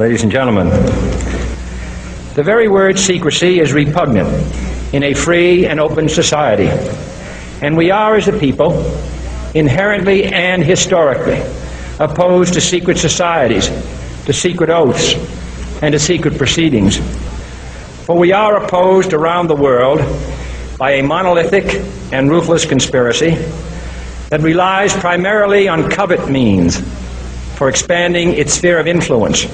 Ladies and gentlemen, the very word secrecy is repugnant in a free and open society, and we are, as a people, inherently and historically opposed to secret societies, to secret oaths, and to secret proceedings. For we are opposed around the world by a monolithic and ruthless conspiracy that relies primarily on covert means for expanding its sphere of influence,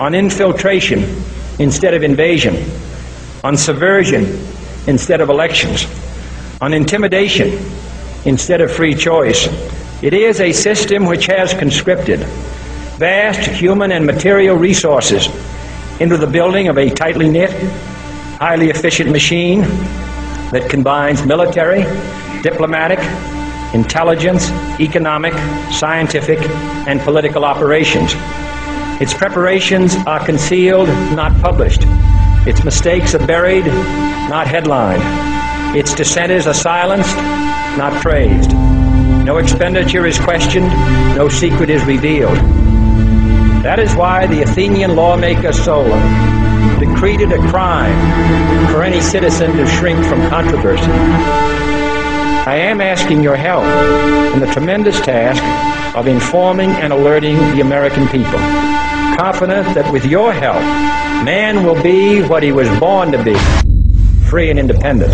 on infiltration instead of invasion, on subversion instead of elections, on intimidation instead of free choice. It is a system which has conscripted vast human and material resources into the building of a tightly knit, highly efficient machine that combines military, diplomatic, intelligence, economic, scientific, and political operations. Its preparations are concealed, not published. Its mistakes are buried, not headlined. Its dissenters are silenced, not praised. No expenditure is questioned, no secret is revealed. That is why the Athenian lawmaker Solon decreed it a crime for any citizen to shrink from controversy. I am asking your help in the tremendous task of informing and alerting the American people, confident that with your help, man will be what he was born to be, free and independent.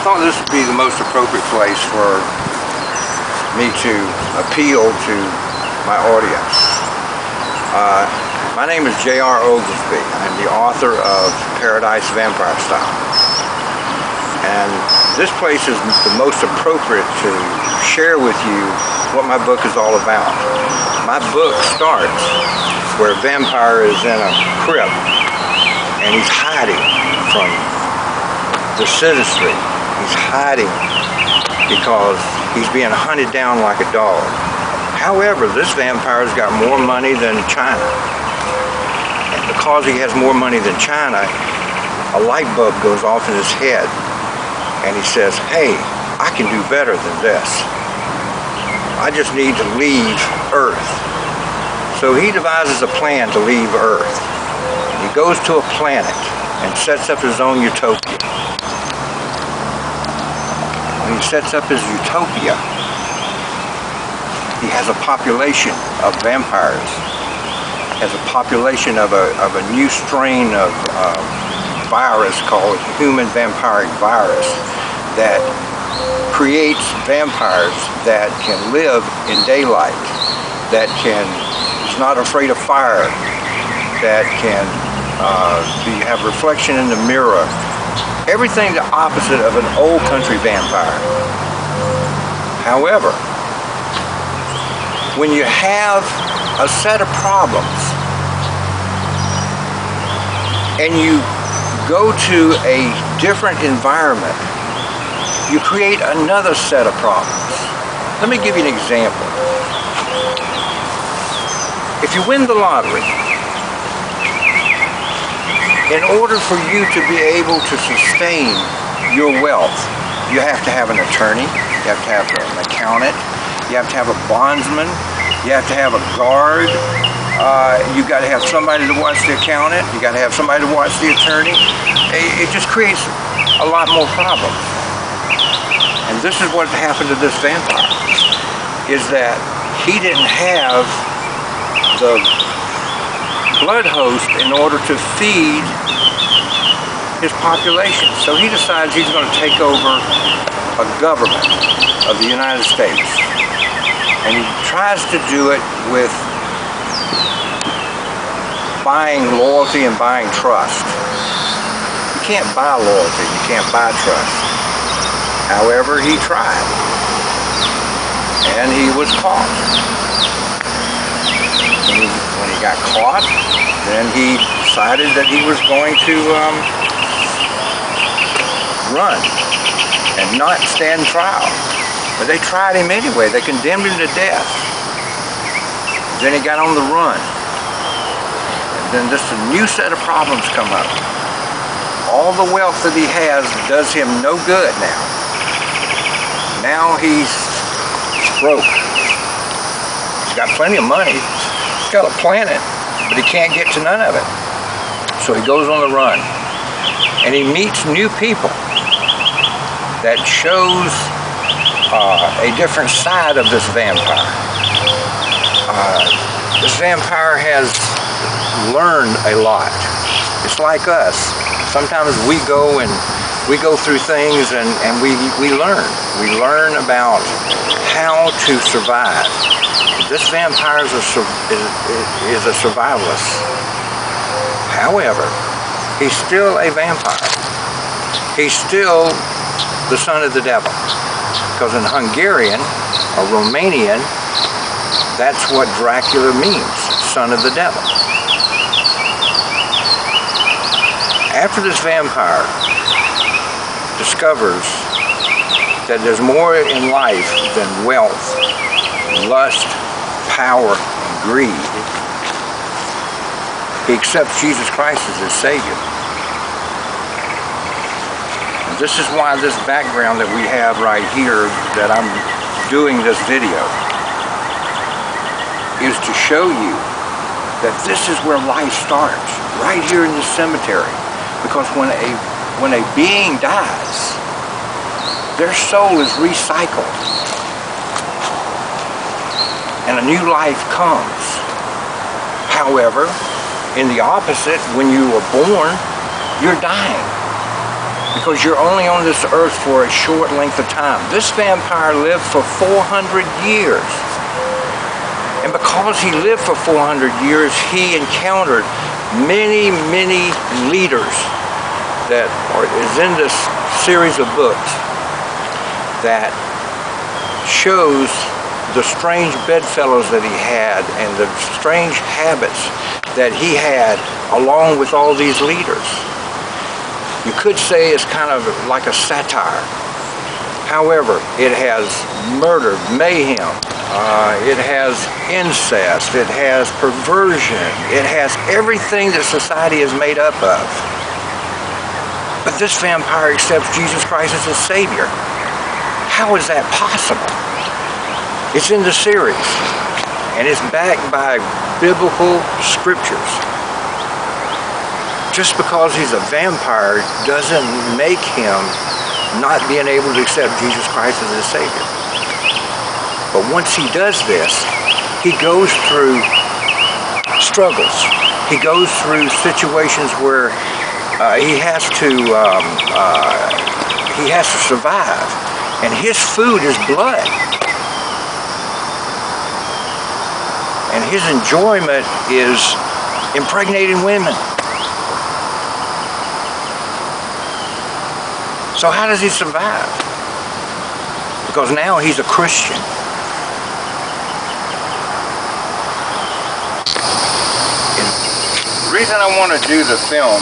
thought this would be the most appropriate place for me to appeal to my audience. My name is J.R. Oglesby. I'm the author of Paradise Vampire Style. And this place is the most appropriate to share with you what my book is all about. My book starts where a vampire is in a crypt and he's hiding from the citizenry. He's hiding because he's being hunted down like a dog. However, this vampire's got more money than China. And because he has more money than China, a light bulb goes off in his head. And he says, hey, I can do better than this. I just need to leave Earth. So he devises a plan to leave Earth. He goes to a planet and sets up his own utopia. When he sets up his utopia, he has a population of vampires. He has a population of a new strain of virus called human vampiric virus that creates vampires that can live in daylight, that is not afraid of fire, that can have reflection in the mirror. Everything the opposite of an old country vampire. However, when you have a set of problems and you go to a different environment, you create another set of problems. Let me give you an example. If you win the lottery, in order for you to be able to sustain your wealth, you have to have an attorney, you have to have an accountant, you have to have a bondsman, you have to have a guard, you got to have somebody to watch the accountant, you got to have somebody to watch the attorney. It just creates a lot more problems. And this is what happened to this vampire, is that he didn't have the blood host in order to feed his population. So he decides he's going to take over a government of the United States. And he tries to do it with buying loyalty and buying trust. You can't buy loyalty, you can't buy trust. However, he tried. And he was caught. When he got caught, then he decided that he was going to run and not stand trial. But they tried him anyway. They condemned him to death. Then he got on the run. And then just a new set of problems come up. All the wealth that he has does him no good now. Now he's broke. He's got plenty of money. He's got a planet, but he can't get to none of it. So he goes on the run. And he meets new people that shows a different side of this vampire. This vampire has learned a lot. It's like us. Sometimes we go through things and we learn. We learn about how to survive. This vampire is a survivalist. However, he's still a vampire. He's still the son of the devil. Because in Hungarian or Romanian, that's what Dracula means, son of the devil. After this vampire discovers that there's more in life than wealth, lust, power, and greed, he accepts Jesus Christ as his Savior. And this is why this background that we have right here, that I'm doing this video, is to show you that this is where life starts, right here in this cemetery. Because when a being dies, their soul is recycled and a new life comes. However, in the opposite, when you were born, you're dying. because you're only on this earth for a short length of time. This vampire lived for 400 years. And because he lived for 400 years, he encountered many, many leaders that is in this series of books that shows the strange bedfellows that he had and the strange habits that he had along with all these leaders. You could say it's kind of like a satire. However, it has murder, mayhem, it has incest, it has perversion, it has everything that society is made up of. But this vampire accepts Jesus Christ as his Savior. How is that possible? It's in the series, and it's backed by biblical scriptures. Just because he's a vampire doesn't make him not being able to accept Jesus Christ as his Savior. But once he does this, he goes through struggles. He goes through situations where he has to survive, and his food is blood. And his enjoyment is impregnating women. So how does he survive? Because now he's a Christian. And the reason I want to do the film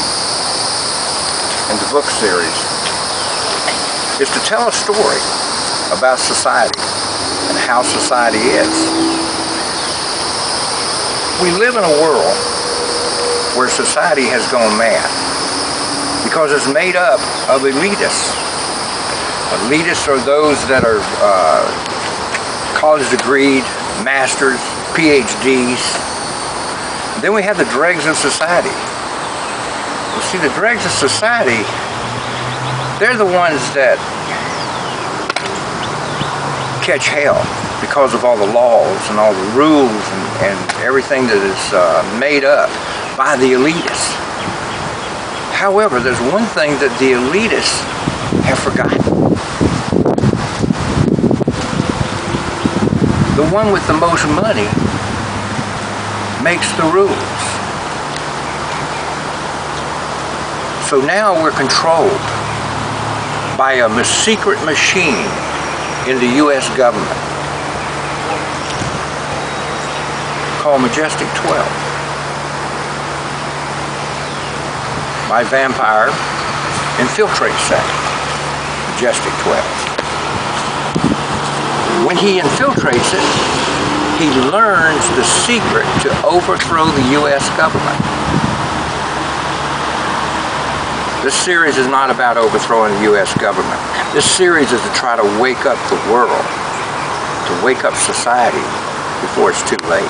and the book series is to tell a story about society and how society is. We live in a world where society has gone mad because it's made up of elitists. Elitists are those that are college degreed, masters, PhDs. Then we have the dregs of society. You see, the dregs of society, they're the ones that catch hell because of all the laws and all the rules and everything that is made up by the elitists. However, there's one thing that the elitists have forgotten. The one with the most money makes the rules. So now we're controlled by a secret machine in the U.S. government called Majestic 12. My vampire infiltrates that Majestic 12. When he infiltrates it, he learns the secret to overthrow the U.S. government. This series is not about overthrowing the U.S. government. This series is to try to wake up the world, to wake up society before it's too late.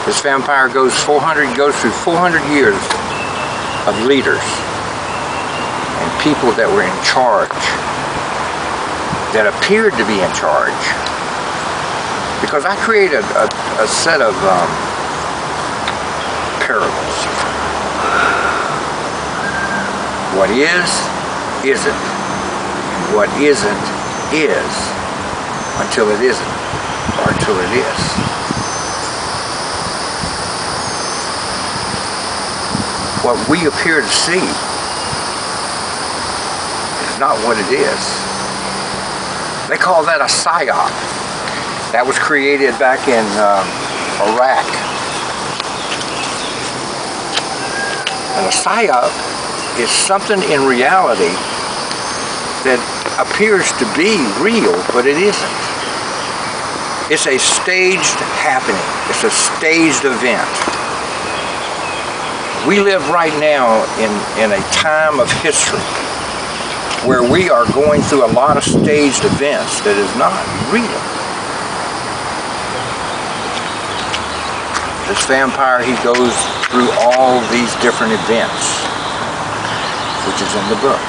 This vampire goes through 400 years of leaders and people that were in charge, that appeared to be in charge. Because I created a set of parables. What is, isn't. What isn't, is. Until it isn't, or until it is. What we appear to see is not what it is. They call that a psyop. That was created back in Iraq. And a psyop is something in reality that appears to be real, but it isn't. It's a staged happening. It's a staged event. We live right now in a time of history where we are going through a lot of staged events that is not real. This vampire, he goes through all these different events, which is in the book.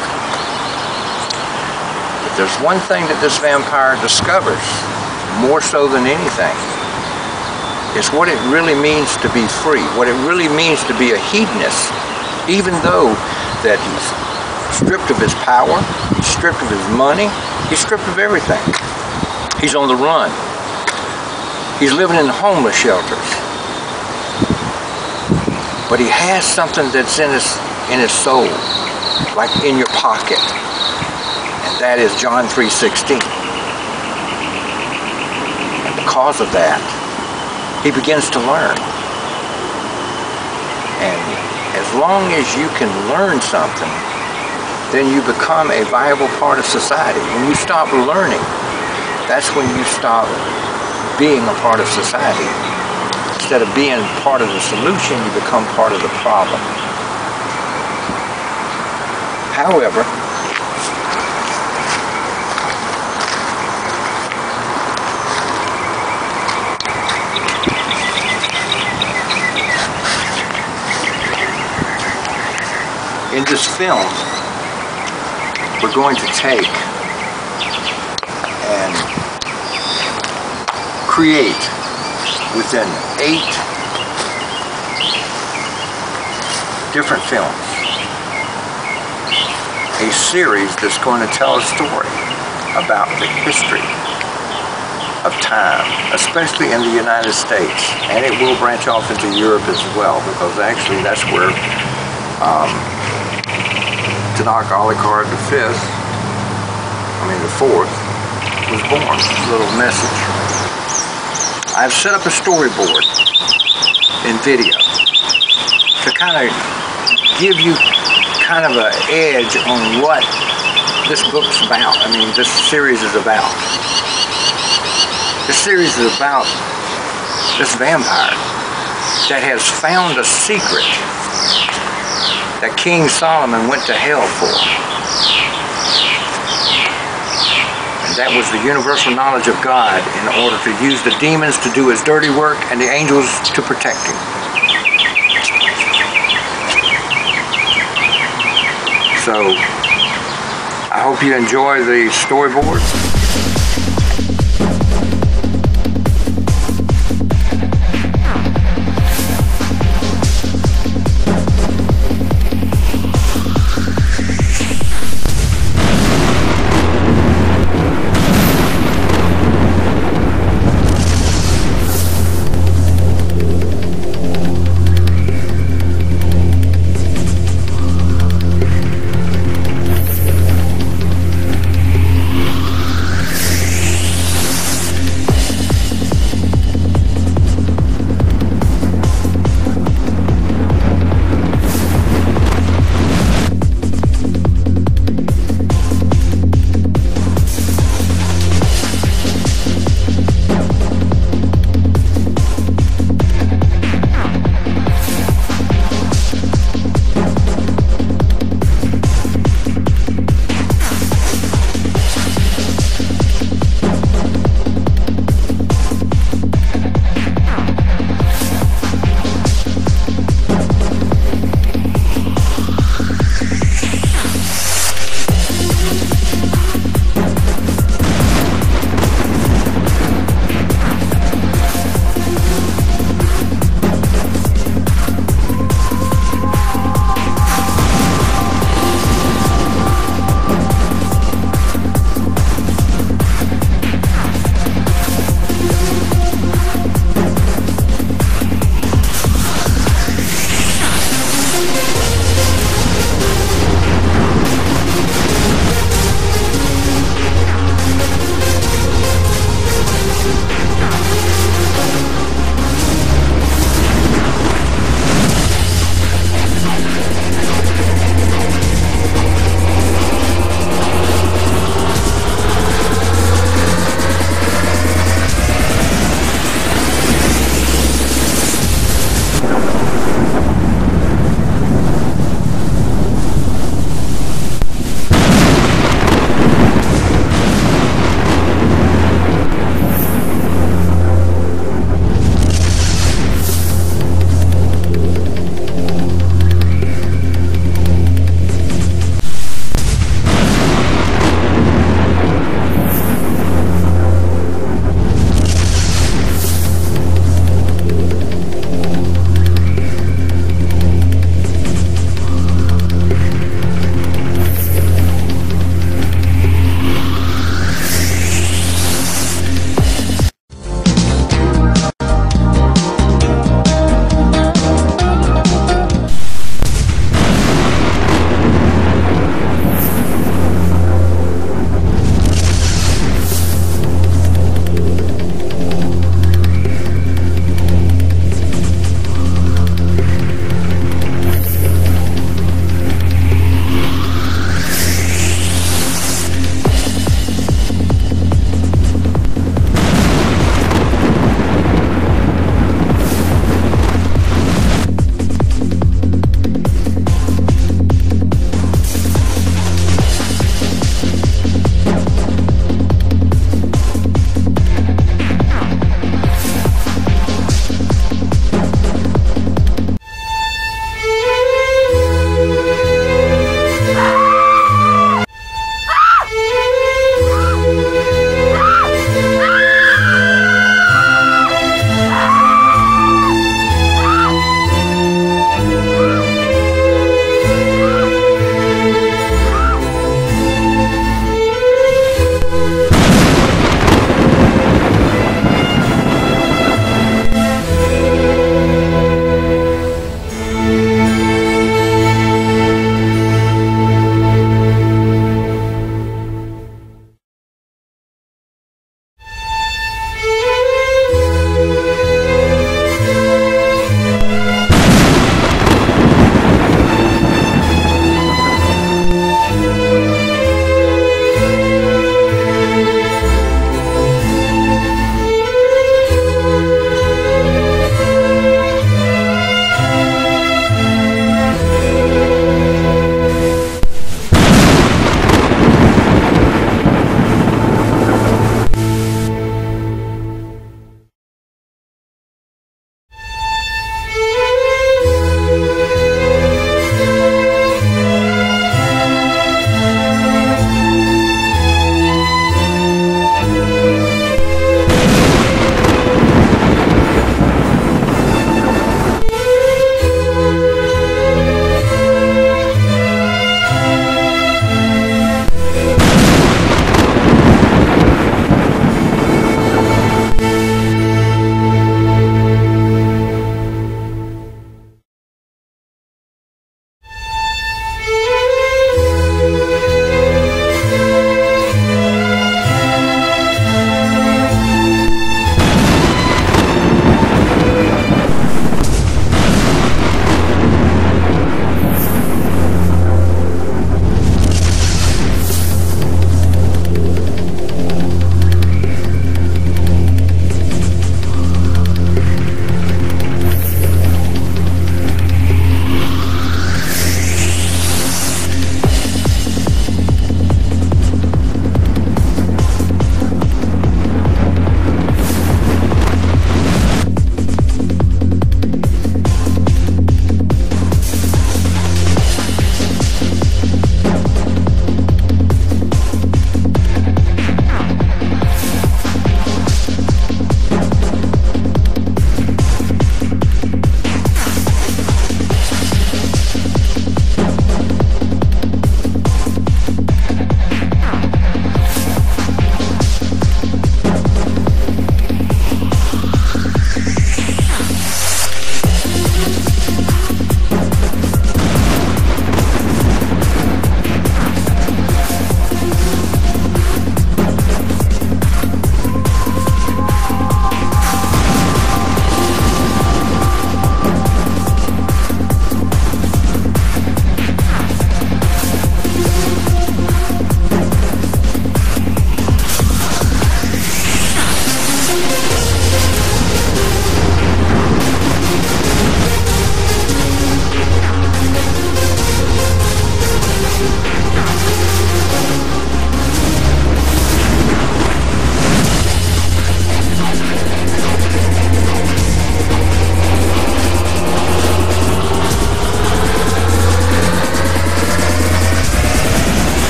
But there's one thing that this vampire discovers, more so than anything, is what it really means to be free, what it really means to be a hedonist, even though that he's stripped of his power, he's stripped of his money, he's stripped of everything. He's on the run. He's living in homeless shelters. But he has something that's in his soul, like in your pocket. And that is John 3:16. And because of that, he begins to learn. And as long as you can learn something, then you become a viable part of society. When you stop learning, that's when you stop being a part of society. Instead of being part of the solution, you become part of the problem. However, in this film, we're going to take and create within 8 different films a series that's going to tell a story about the history of time, especially in the United States, and it will branch off into Europe as well, because actually that's where Tnuoc Alucard the fourth, was born. A little message. I've set up a storyboard in video to kind of give you kind of an edge on what this book's about. I mean, this series is about. This series is about this vampire that has found a secret that King Solomon went to hell for. And that was the universal knowledge of God in order to use the demons to do his dirty work and the angels to protect him. So, I hope you enjoy the storyboard.